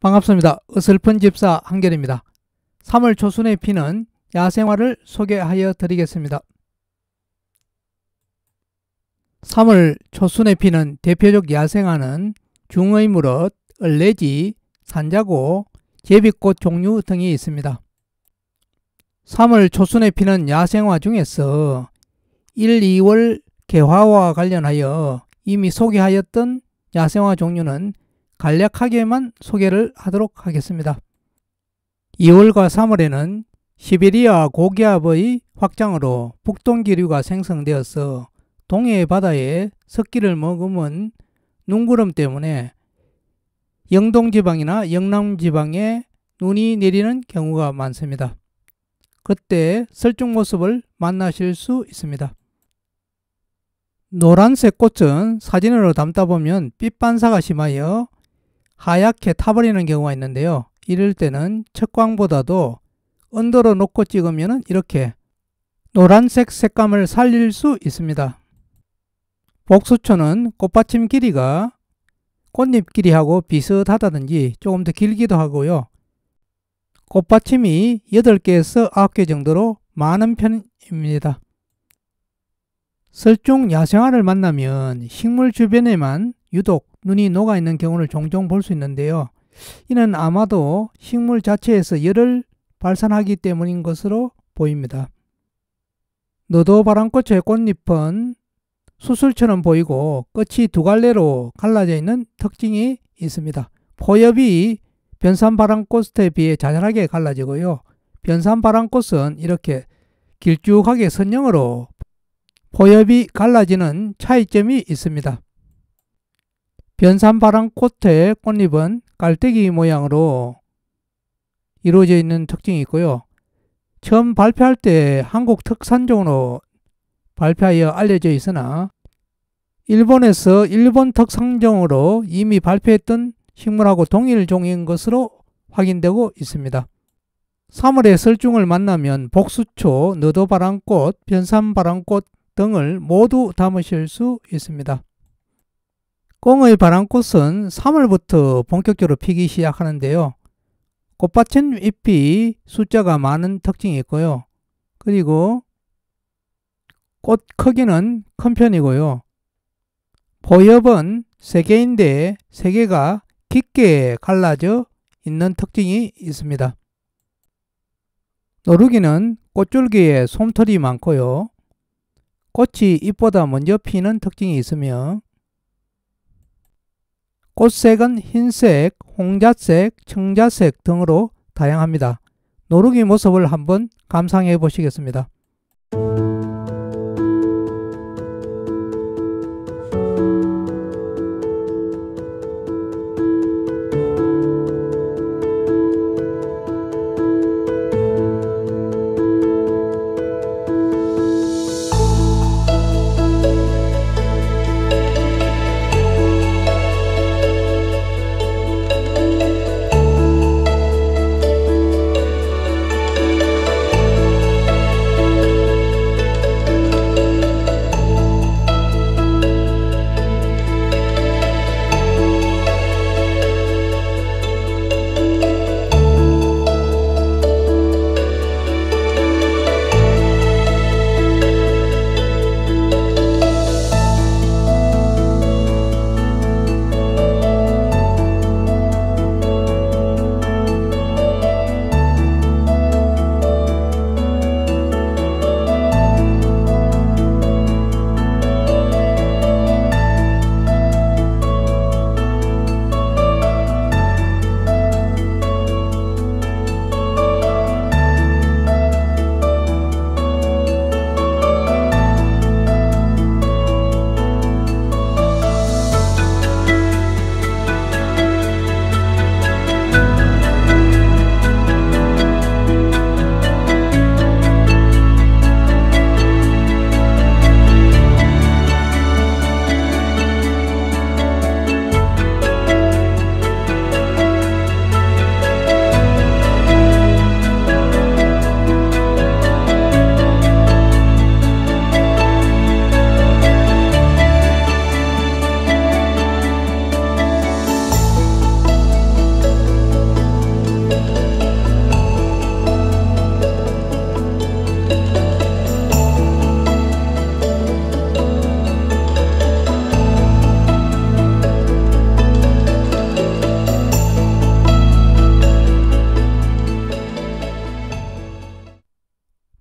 반갑습니다. 어설픈 집사 한결입니다. 3월 초순에 피는 야생화를 소개하여 드리겠습니다. 3월 초순에 피는 대표적 야생화는 중의무릇, 얼레지, 산자고, 제비꽃 종류 등이 있습니다. 3월 초순에 피는 야생화 중에서 1, 2월 개화와 관련하여 이미 소개하였던 야생화 종류는 간략하게만 소개를 하도록 하겠습니다. 2월과 3월에는 시베리아 고기압의 확장으로 북동기류가 생성되어서 동해 바다에 습기를 머금은 눈구름 때문에 영동지방이나 영남지방에 눈이 내리는 경우가 많습니다. 그때 설중 모습을 만나실 수 있습니다. 노란색 꽃은 사진으로 담다 보면 빛 반사가 심하여 하얗게 타버리는 경우가 있는데요. 이럴 때는 측광보다도 언더로 놓고 찍으면 이렇게 노란색 색감을 살릴 수 있습니다. 복수초는 꽃받침 길이가 꽃잎 길이하고 비슷하다든지 조금 더 길기도 하고요. 꽃받침이 8개에서 9개 정도로 많은 편입니다. 설중 야생화를 만나면 식물 주변에만 유독 눈이 녹아있는 경우를 종종 볼 수 있는데요. 이는 아마도 식물 자체에서 열을 발산하기 때문인 것으로 보입니다. 너도바람꽃의 꽃잎은 수술처럼 보이고 끝이 두 갈래로 갈라져 있는 특징이 있습니다. 포엽이 변산바람꽃에 비해 자잘하게 갈라지고요. 변산바람꽃은 이렇게 길쭉하게 선형으로 포엽이 갈라지는 차이점이 있습니다. 변산바람꽃의 꽃잎은 깔때기 모양으로 이루어져 있는 특징이 있고요. 처음 발표할 때 한국 특산종으로 발표하여 알려져 있으나 일본에서 일본 특산종으로 이미 발표했던 식물하고 동일 종인 것으로 확인되고 있습니다. 3월에 설중을 만나면 복수초, 너도바람꽃, 변산바람꽃 등을 모두 담으실 수 있습니다. 꽁의 바람꽃은 3월부터 본격적으로 피기 시작하는데요. 꽃받침 잎이 숫자가 많은 특징이 있고요. 그리고 꽃 크기는 큰 편이고요. 포엽은 3개인데 3개가 깊게 갈라져 있는 특징이 있습니다. 노루기는 꽃줄기에 솜털이 많고요. 꽃이 잎보다 먼저 피는 특징이 있으며 꽃색은 흰색, 홍자색, 청자색 등으로 다양합니다. 노루기 모습을 한번 감상해 보시겠습니다.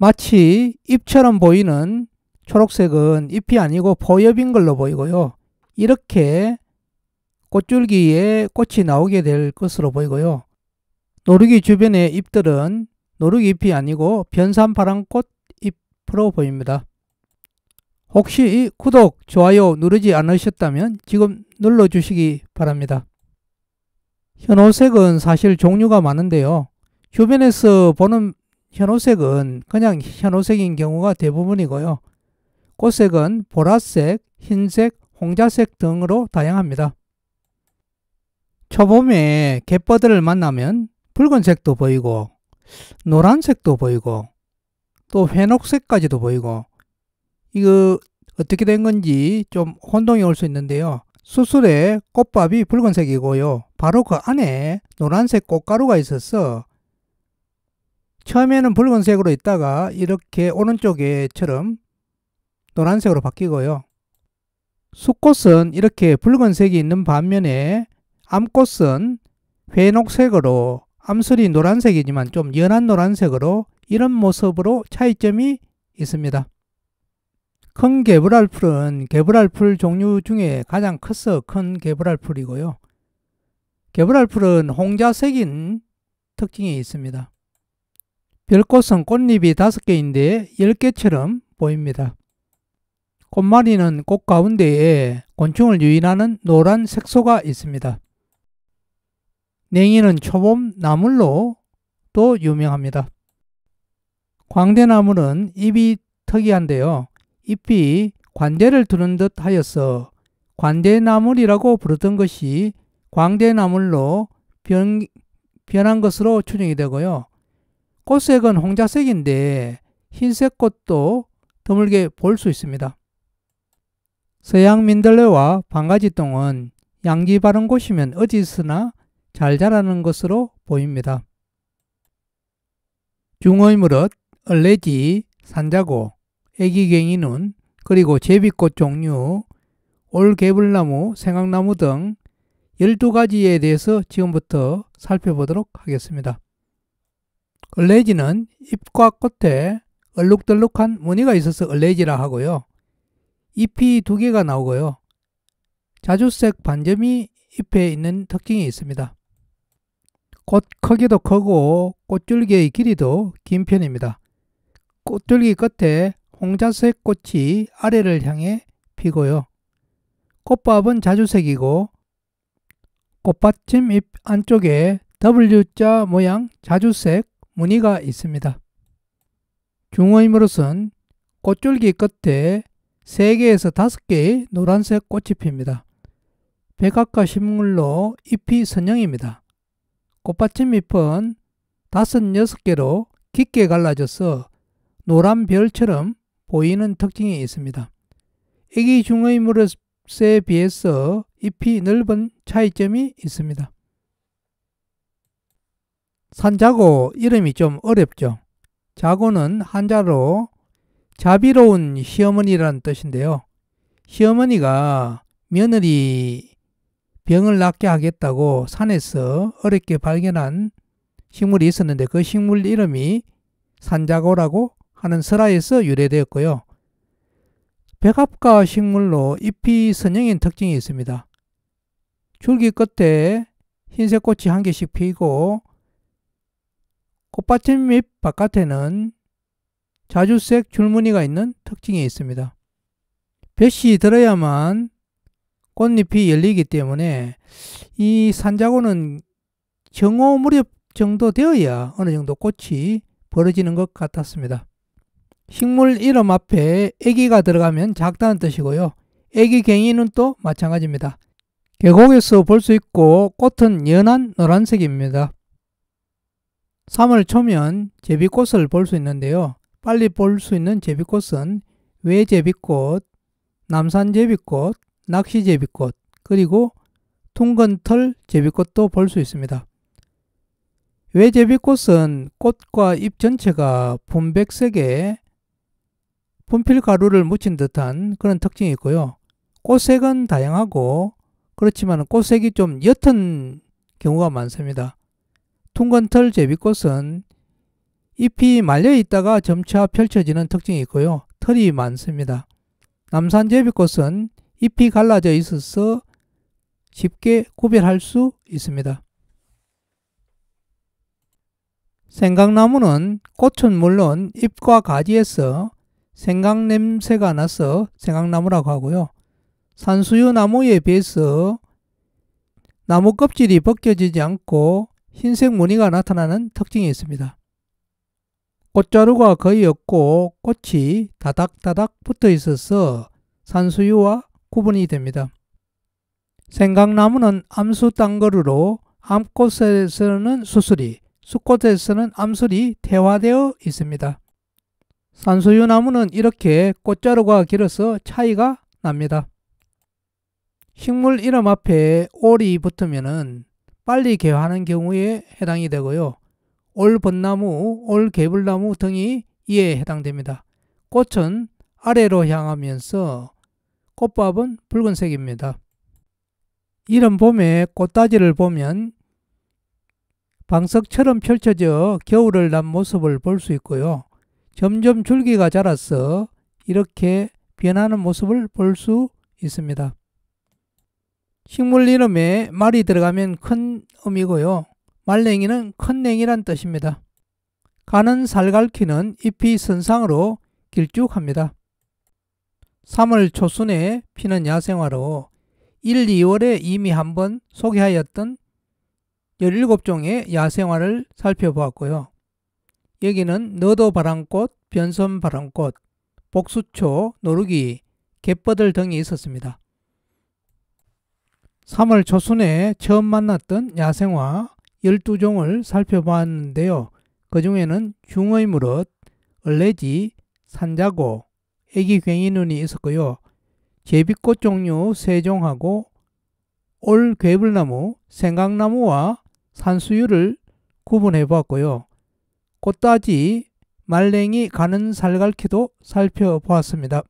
마치 잎처럼 보이는 초록색은 잎이 아니고 포엽인 걸로 보이고요. 이렇게 꽃줄기에 꽃이 나오게 될 것으로 보이고요. 노루기 주변의 잎들은 노루기 잎이 아니고 변산파랑꽃 잎으로 보입니다. 혹시 구독, 좋아요 누르지 않으셨다면 지금 눌러주시기 바랍니다. 현호색은 사실 종류가 많은데요. 주변에서 보는 현호색은 그냥 현호색인 경우가 대부분이고요. 꽃색은 보라색, 흰색, 홍자색 등으로 다양합니다. 초봄에 갯버들을 만나면 붉은색도 보이고 노란색도 보이고 또 회녹색까지도 보이고, 이거 어떻게 된 건지 좀 혼동이 올 수 있는데요. 수술에 꽃밥이 붉은색이고요. 바로 그 안에 노란색 꽃가루가 있어서 처음에는 붉은색으로 있다가 이렇게 오른쪽에처럼 노란색으로 바뀌고요. 숫꽃은 이렇게 붉은색이 있는 반면에 암꽃은 회녹색으로, 암술이 노란색이지만 좀 연한 노란색으로, 이런 모습으로 차이점이 있습니다. 큰 개불알풀은 개불알풀 종류 중에 가장 커서 큰 개불알풀이고요. 개불알풀은 홍자색인 특징이 있습니다. 별꽃은 꽃잎이 5개인데 10개처럼 보입니다. 꽃마리는 꽃 가운데에 곤충을 유인하는 노란 색소가 있습니다. 냉이는 초봄 나물로 또 유명합니다. 광대나물은 잎이 특이한데요. 잎이 관대를 두는 듯 하여서 관대나물이라고 부르던 것이 광대나물로 변한 것으로 추정이 되고요. 꽃색은 홍자색인데 흰색 꽃도 드물게 볼 수 있습니다. 서양 민들레와 방가지똥은 양지 바른 곳이면 어디서나 잘 자라는 것으로 보입니다. 중어이무릇, 얼레지, 산자고, 애기갱이눈, 그리고 제비꽃 종류, 올개불나무, 생강나무 등 12가지에 대해서 지금부터 살펴보도록 하겠습니다. 얼레지는 잎과 꽃에 얼룩덜룩한 무늬가 있어서 얼레지라 하고요. 잎이 2개가 나오고요. 자주색 반점이 잎에 있는 특징이 있습니다. 꽃 크기도 크고 꽃줄기의 길이도 긴 편입니다. 꽃줄기 끝에 홍자색 꽃이 아래를 향해 피고요. 꽃밥은 자주색이고 꽃받침 잎 안쪽에 W자 모양 자주색 무늬가 있습니다. 중어이무릇은 꽃줄기 끝에 3개에서 5개의 노란색 꽃이 핍니다. 백합과 식물로 잎이 선형입니다. 꽃받침 잎은 5, 6개로 깊게 갈라져서 노란 별처럼 보이는 특징이 있습니다. 애기 중어이무릇에 비해서 잎이 넓은 차이점이 있습니다. 산자고 이름이 좀 어렵죠. 자고는 한자로 자비로운 시어머니라는 뜻인데요. 시어머니가 며느리 병을 낫게 하겠다고 산에서 어렵게 발견한 식물이 있었는데 그 식물 이름이 산자고라고 하는 설화에서 유래되었고요. 백합과 식물로 잎이 선형인 특징이 있습니다. 줄기 끝에 흰색 꽃이 1개씩 피고 꽃받침잎 바깥에는 자주색 줄무늬가 있는 특징이 있습니다. 볕이 들어야만 꽃잎이 열리기 때문에 이 산자고는 정오 무렵 정도 되어야 어느 정도 꽃이 벌어지는 것 같았습니다. 식물 이름 앞에 애기가 들어가면 작다는 뜻이고요. 애기갱이는 또 마찬가지입니다. 계곡에서 볼 수 있고 꽃은 연한 노란색입니다. 3월 초면 제비꽃을 볼 수 있는데요. 빨리 볼 수 있는 제비꽃은 외제비꽃, 남산제비꽃, 낚시제비꽃, 그리고 퉁건털 제비꽃도 볼 수 있습니다. 외제비꽃은 꽃과 잎 전체가 분백색에 분필가루를 묻힌 듯한 그런 특징이 있고요. 꽃색은 다양하고 그렇지만 꽃색이 좀 옅은 경우가 많습니다. 퉁건털 제비꽃은 잎이 말려 있다가 점차 펼쳐지는 특징이 있고요. 털이 많습니다. 남산 제비꽃은 잎이 갈라져 있어서 쉽게 구별할 수 있습니다. 생강나무는 꽃은 물론 잎과 가지에서 생강 냄새가 나서 생강나무라고 하고요. 산수유 나무에 비해서 나무 껍질이 벗겨지지 않고 흰색 무늬가 나타나는 특징이 있습니다. 꽃자루가 거의 없고 꽃이 다닥다닥 붙어 있어서 산수유와 구분이 됩니다. 생강나무는 암수 땅거루로 암꽃에서는 수술이, 수꽃에서는 암술이 태화되어 있습니다. 산수유 나무는 이렇게 꽃자루가 길어서 차이가 납니다. 식물 이름 앞에 올이 붙으면 빨리 개화하는 경우에 해당이 되고요. 올벚나무, 올개불나무 등이 이에 해당됩니다. 꽃은 아래로 향하면서 꽃밥은 붉은색입니다. 이른 봄에 꽃다지를 보면 방석처럼 펼쳐져 겨울을 난 모습을 볼 수 있고요. 점점 줄기가 자라서 이렇게 변하는 모습을 볼 수 있습니다. 식물 이름에 말이 들어가면 큰 의미고요. 말랭이는 큰 냉이란 뜻입니다. 가는 살갈퀴는 잎이 선상으로 길쭉합니다. 3월 초순에 피는 야생화로 1, 2월에 이미 한번 소개하였던 17종의 야생화를 살펴보았고요. 여기는 너도바람꽃, 변선바람꽃, 복수초, 노루기, 갯버들 등이 있었습니다. 3월 초순에 처음 만났던 야생화 12종을 살펴보았는데요. 그 중에는 중의무릇, 얼레지, 산자고, 애기괭이눈이 있었고요. 제비꽃 종류 3종하고 올괴불나무, 생강나무와 산수유를 구분해 보았고요. 꽃다지, 말랭이, 가는 살갈퀴도 살펴보았습니다.